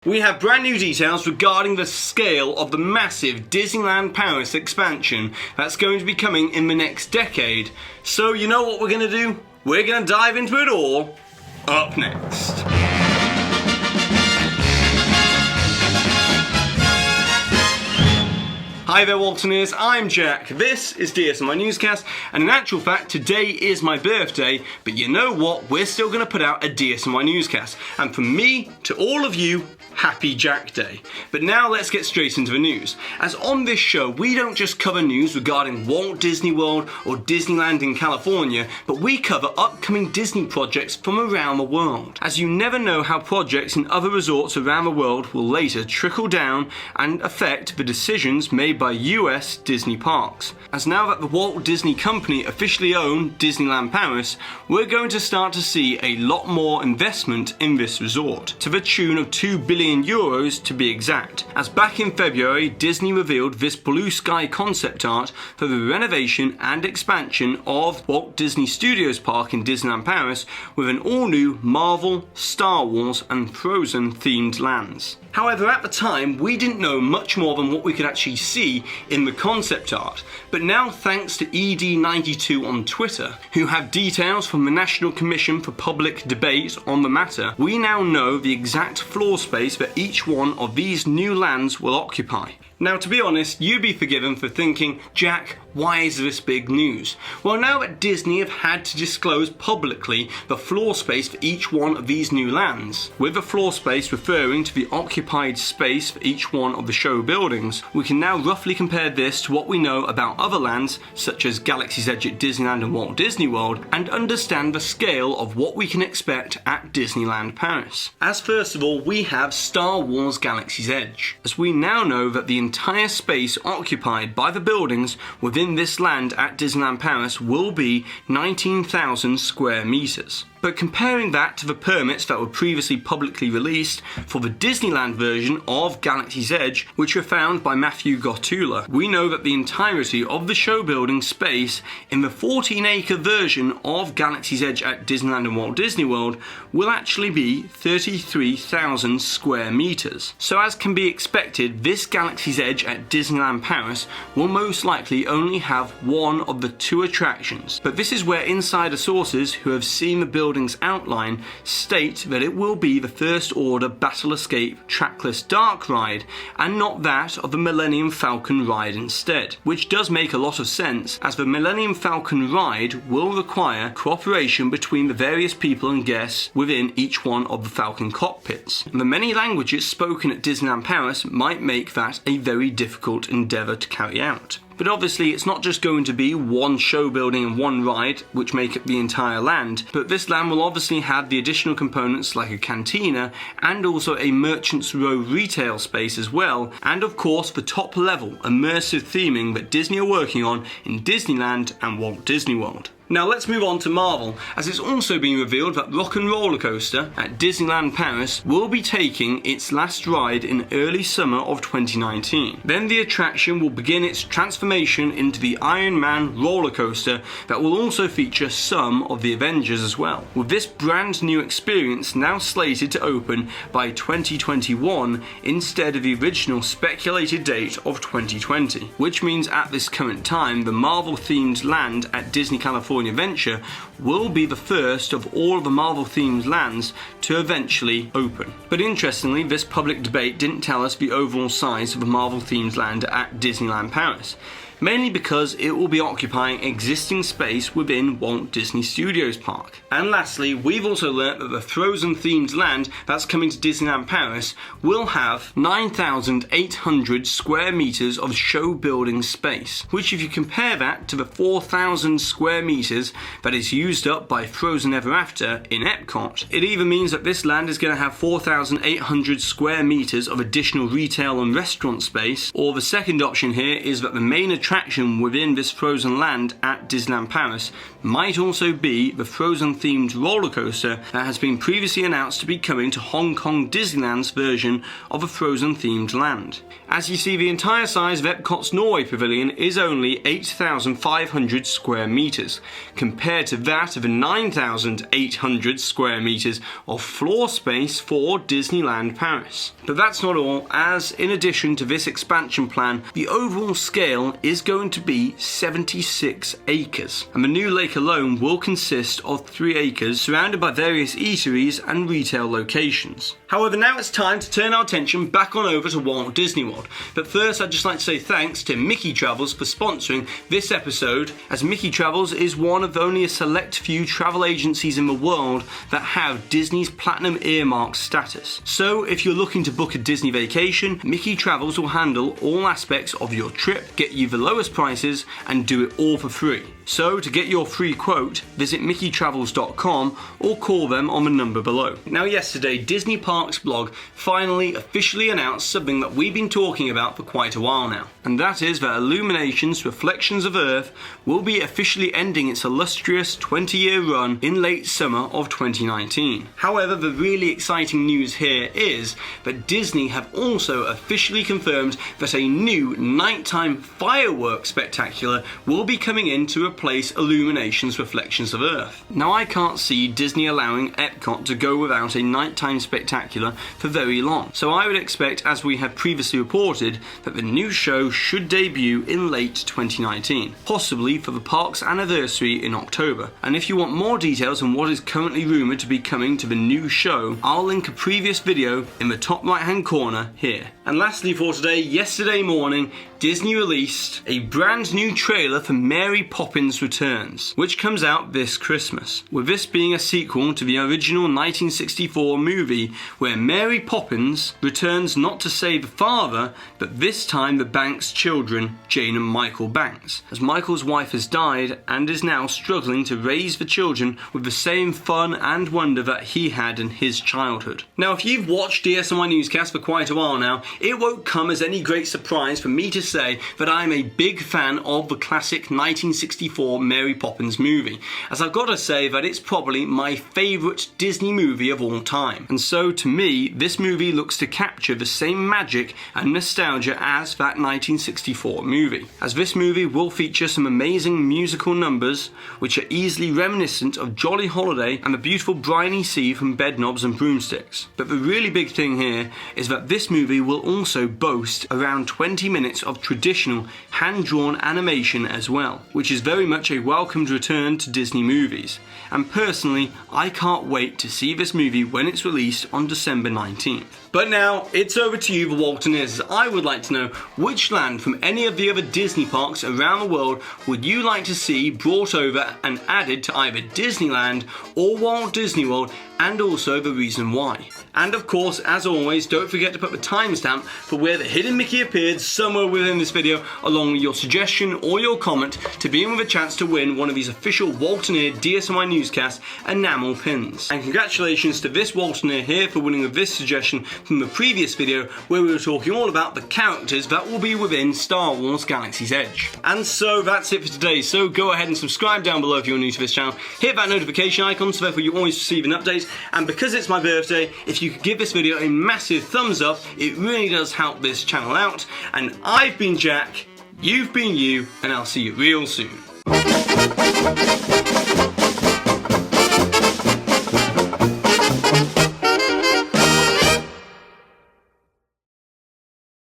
We have brand new details regarding the scale of the massive Disneyland Paris expansion that's going to be coming in the next decade. So you know what we're going to do? We're going to dive into it all up next. Hi there Waltoneers, I'm Jack, this is DSNY Newscast, and in actual fact today is my birthday, but you know what, we're still going to put out a DSNY Newscast, and from me to all of you, Happy Jack Day. But now let's get straight into the news, as on this show we don't just cover news regarding Walt Disney World or Disneyland in California, but we cover upcoming Disney projects from around the world, as you never know how projects in other resorts around the world will later trickle down and affect the decisions made by US Disney parks. As now that the Walt Disney Company officially own Disneyland Paris, we're going to start to see a lot more investment in this resort, to the tune of €2 billion to be exact, as back in February Disney revealed this blue sky concept art for the renovation and expansion of Walt Disney Studios Park in Disneyland Paris with an all-new Marvel, Star Wars and Frozen themed lands. However, at the time, we didn't know much more than what we could actually see in the concept art. But now, thanks to ED92 on Twitter, who have details from the National Commission for Public Debate on the matter, we now know the exact floor space that each one of these new lands will occupy. Now, to be honest, you'd be forgiven for thinking, Jack, why is this big news? Well, now that Disney have had to disclose publicly the floor space for each one of these new lands, with the floor space referring to the occupied space for each one of the show buildings, we can now roughly compare this to what we know about other lands, such as Galaxy's Edge at Disneyland and Walt Disney World, and understand the scale of what we can expect at Disneyland Paris. As first of all, we have Star Wars Galaxy's Edge, as we now know that the entire space occupied by the buildings within this land at Disneyland Paris will be 19,000 square meters. But comparing that to the permits that were previously publicly released for the Disneyland version of Galaxy's Edge, which were found by Matthew Gotula, we know that the entirety of the show building space in the 14-acre version of Galaxy's Edge at Disneyland and Walt Disney World will actually be 33,000 square meters. So as can be expected, this Galaxy's Edge at Disneyland Paris will most likely only have one of the two attractions. But this is where insider sources who have seen the building's outline state that it will be the First Order Battle Escape trackless dark ride and not that of the Millennium Falcon ride instead, which does make a lot of sense, as the Millennium Falcon ride will require cooperation between the various people and guests within each one of the Falcon cockpits. And the many languages spoken at Disneyland Paris might make that a very difficult endeavour to carry out. But obviously it's not just going to be one show building and one ride which make up the entire land, but this land will obviously have the additional components like a cantina and also a Merchant's Row retail space as well, and of course the top level immersive theming that Disney are working on in Disneyland and Walt Disney World. Now let's move on to Marvel, as it's also been revealed that Rock 'n' Roller Coaster at Disneyland Paris will be taking its last ride in early summer of 2019. Then the attraction will begin its transformation into the Iron Man roller coaster that will also feature some of the Avengers as well, with this brand new experience now slated to open by 2021 instead of the original speculated date of 2020, which means at this current time the Marvel themed land at Disney California Adventure will be the first of all of the Marvel themed lands to eventually open. But interestingly, this public debate didn't tell us the overall size of the Marvel themed land at Disneyland Paris, mainly because it will be occupying existing space within Walt Disney Studios Park. And lastly, we've also learnt that the Frozen themed land that's coming to Disneyland Paris will have 9,800 square meters of show building space, which if you compare that to the 4,000 square meters that is used up by Frozen Ever After in Epcot, it either means that this land is going to have 4,800 square meters of additional retail and restaurant space, or the second option here is that the main attraction attraction within this Frozen land at Disneyland Paris might also be the Frozen-themed roller coaster that has been previously announced to be coming to Hong Kong Disneyland's version of a Frozen-themed land. As you see, the entire size of Epcot's Norway Pavilion is only 8,500 square metres, compared to that of the 9,800 square metres of floor space for Disneyland Paris. But that's not all, as in addition to this expansion plan, the overall scale is going to be 76 acres, and the new lake alone will consist of 3 acres surrounded by various eateries and retail locations. However, now it's time to turn our attention back on over to Walt Disney World. But first, I'd just like to say thanks to Mickey Travels for sponsoring this episode, as Mickey Travels is one of only a select few travel agencies in the world that have Disney's Platinum Earmark status. So if you're looking to book a Disney vacation, Mickey Travels will handle all aspects of your trip, get you the lowest prices, and do it all for free. So to get your free quote, visit mickeytravels.com or call them on the number below. Now yesterday, Disney Parks blog finally officially announced something that we've been talking about for quite a while now. And that is that Illuminations Reflections of Earth will be officially ending its illustrious 20-year run in late summer of 2019. However, the really exciting news here is that Disney have also officially confirmed that a new nighttime fireworks spectacular will be coming in to replace Illuminations Reflections of Earth. Now, I can't see Disney allowing Epcot to go without a nighttime spectacular for very long, so I would expect, as we have previously reported, that the new show should debut in late 2019, possibly for the park's anniversary in October. And if you want more details on what is currently rumoured to be coming to the new show, I'll link a previous video in the top right hand corner here. And lastly for today, yesterday morning, Disney released a brand new trailer for Mary Poppins Returns, which comes out this Christmas, with this being a sequel to the original 1964 movie where Mary Poppins returns not to save the father, but this time the Banks children, Jane and Michael Banks, as Michael's wife has died and is now struggling to raise the children with the same fun and wonder that he had in his childhood. Now, if you've watched DSNY Newscast for quite a while now, it won't come as any great surprise for me to say that I'm a big fan of the classic 1964 Mary Poppins movie, as I've got to say that it's probably my favourite Disney movie of all time. And so to me, this movie looks to capture the same magic and nostalgia as that 1964 movie, as this movie will feature some amazing musical numbers which are easily reminiscent of Jolly Holiday and the beautiful briny sea from Bedknobs and Broomsticks. But the really big thing here is that this movie will also boast around 20 minutes of traditional hand-drawn animation as well, which is very much a welcomed return to Disney movies. And personally, I can't wait to see this movie when it's released on December 19th. But now, it's over to you, the Waltoneers. I would like to know which land from any of the other Disney parks around the world would you like to see brought over and added to either Disneyland or Walt Disney World, and also the reason why. And of course, as always, don't forget to put the timestamp for where the hidden Mickey appeared somewhere within this video, along with your suggestion or your comment, to be in with a chance to win one of these official Waltoneer DSNY Newscast enamel pins. And congratulations to this Waltoneer here for winning with this suggestion from the previous video, where we were talking all about the characters that will be within Star Wars Galaxy's Edge. And so that's it for today, so go ahead and subscribe down below if you're new to this channel, hit that notification icon so therefore you always receive an update, and because it's my birthday, if you could give this video a massive thumbs up, it really does help this channel out. And I've been Jack, you've been you, and I'll see you real soon.